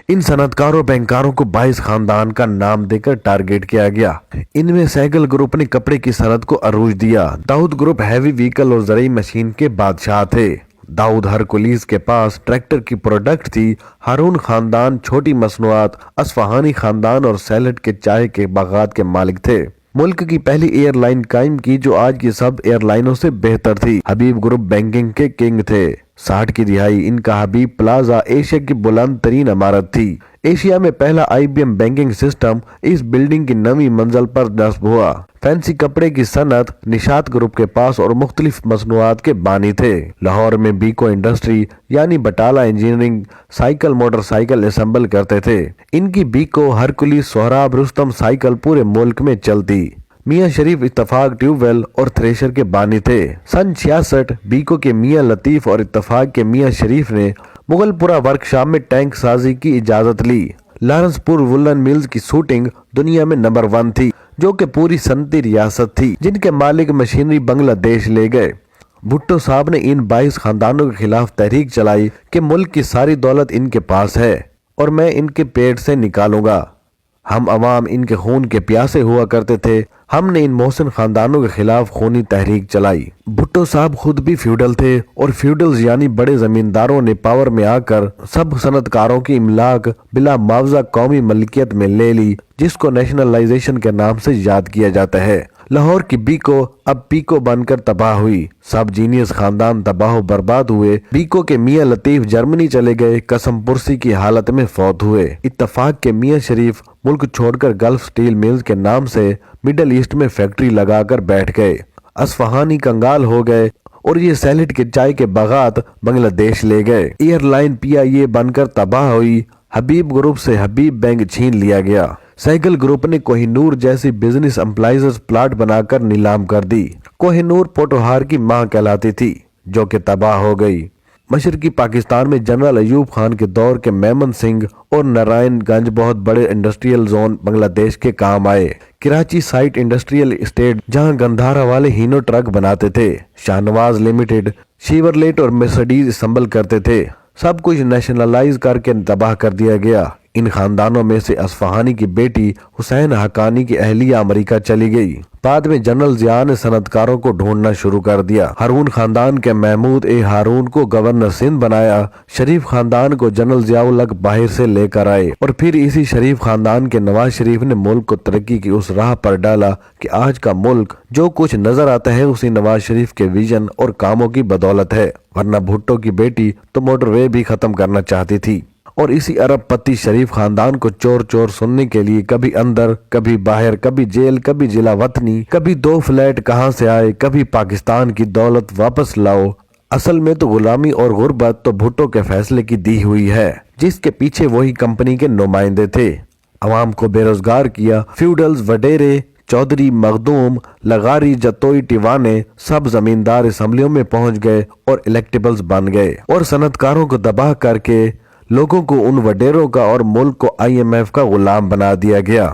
ان صنعتکاروں بینکاروں کو 22 خاندان کا نام دے کر ٹارگیٹ کیا گیا۔ ان میں سہگل گروپ نے کپڑے کی صنعت کو عروج دیا۔ داؤد گروپ ہیوی وہیکل اور زرعی مشین کے بادشاہ تھے۔ داؤد ہرکولیس کے پاس ٹریکٹر کی پروڈکٹ تھی۔ ہارون خاندان چھوٹی مصنوعات، اصفہانی خاندان اور سیلٹ کے چائے کے باغات کے مالک تھے۔ ملک کی پہلی ایئر لائن قائم کی جو آج کی سب ایئر لائنوں سے بہتر تھی۔ حبیب گروپ بینکنگ کے کنگ تھے۔ 60 کی دہائی ان کا حبیب پلازا ایشیا کی بلند ترین عمارت تھی۔ ایشیا میں پہلا IBM بینکنگ سسٹم اس بلڈنگ کی 9ویں منزل پر نصب ہوا۔ فینسی کپڑے کی صنعت نشاط گروپ کے پاس اور مختلف مصنوعات کے بانی تھے۔ لاہور میں بیکو انڈسٹری یعنی Batala engineering cycle motorcycle assemble کرتے تھے۔ ان کی بیکو، ہرکولیس، سہراب، رستم سائیکل پورے ملک میں چلتی۔ میاں شریف اتفاق ٹیوب ویل اور تھریشر کے بانی تھے۔ سن 66 بیکو کے میاں لطیف اور اتفاق کے میاں شریف نے مغل پورہ ورکشاپ میں ٹینک سازی کی اجازت لی۔ لارنس پور وولن ملز کی سوٹنگ دنیا میں نمبر 1 تھی، جو کہ پوری صنعتی ریاست تھی، جن کے مالک مشینری بنگلہ دیش لے گئے۔ بھٹو صاحب نے ان 22 خاندانوں کے خلاف تحریک چلائی کہ ملک کی ساری دولت ان کے پاس ہے اور میں ان کے پیٹ سے نکالوں گا۔ ہم عوام ان کے خون کے پیاسے ہوا کرتے تھے۔ ہم نے ان محسن خاندانوں کے خلاف خونی تحریک چلائی۔ بھٹو صاحب خود بھی فیوڈل تھے اور فیوڈلز یعنی بڑے زمینداروں نے پاور میں آ کر سب صنعتکاروں کی املاک بلا معاوضہ قومی ملکیت میں لے لی، جس کو نیشنلائزیشن کے نام سے یاد کیا جاتا ہے۔ لاہور کی بیکو اب پیکو بن کر تباہ ہوئی۔ سب جینیس خاندان تباہ و برباد ہوئے۔ بیکو کے میاں لطیف جرمنی چلے گئے، قسم پرسی کی حالت میں فوت ہوئے۔ اتفاق کے میاں شریف ملک چھوڑ کر گلف سٹیل ملز کے نام سے مڈل ایسٹ میں فیکٹری لگا کر بیٹھ گئے۔ اصفہانی کنگال ہو گئے اور یہ سیلٹ کے چائے کے باغات بنگلہ دیش لے گئے۔ ایئر لائن PIA بن کر تباہ ہوئی۔ حبیب گروپ سے حبیب بینک چھین لیا گیا۔ سہگل گروپ نے کوہ نور جیسی بزنس امپلائزز پلاٹ بنا کر نیلام کر دی۔ کوہ نور پوٹوہار کی ماں کہلاتی تھی، جو کہ تباہ ہو گئی۔ مشرقی پاکستان میں جنرل ایوب خان کے دور کے میمن سنگھ اور نارائن گنج بہت بڑے انڈسٹریل زون بنگلہ دیش کے کام آئے۔ کراچی سائٹ انڈسٹریل اسٹیٹ جہاں گندھارا والے ہینو ٹرک بناتے تھے۔ شاہنواز لمیٹڈ شیورلیٹ اور مرسڈیز اسمبل کرتے تھے۔ سب کچھ نیشنلائز کر کے تباہ کر دیا گیا۔ ان خاندانوں میں سے اصفہانی کی بیٹی حسین حقانی کی اہلیہ امریکہ چلی گئی۔ بعد میں جنرل ضیاء نے صنعتکاروں کو ڈھونڈنا شروع کر دیا۔ ہارون خاندان کے محمود ہارون کو گورنر سندھ بنایا۔ شریف خاندان کو جنرل ضیاء الحق باہر سے لے کر آئے اور پھر اسی شریف خاندان کے نواز شریف نے ملک کو ترقی کی اس راہ پر ڈالا کہ آج کا ملک جو کچھ نظر آتا ہے اسی نواز شریف کے ویژن اور کاموں کی بدولت ہے، ورنہ بھٹو کی بیٹی تو موٹر وے بھی ختم کرنا چاہتی تھی۔ اور اسی ارب پتی شریف خاندان کو چور چور سننے کے لیے کبھی اندر کبھی باہر، کبھی جیل کبھی ضلع وطنی، کبھی 2 فلیٹ کہاں سے آئے، کبھی پاکستان کی دولت واپس لاؤ۔ اصل میں تو غلامی اور غربت تو بھٹو کے فیصلے کی دی ہوئی ہے، جس کے پیچھے وہی کمپنی کے نمائندے تھے۔ عوام کو بے روزگار کیا۔ فیوڈلز، وڈیرے، چودھری، مخدوم، لغاری، جتوئی، ٹیوانے سب زمیندار اسمبلیوں میں پہنچ گئے اور الیکٹیبلز بن گئے اور صنعتکاروں کو تباہ کر کے لوگوں کو ان وڈیروں کا اور ملک کو IMF کا غلام بنا دیا گیا۔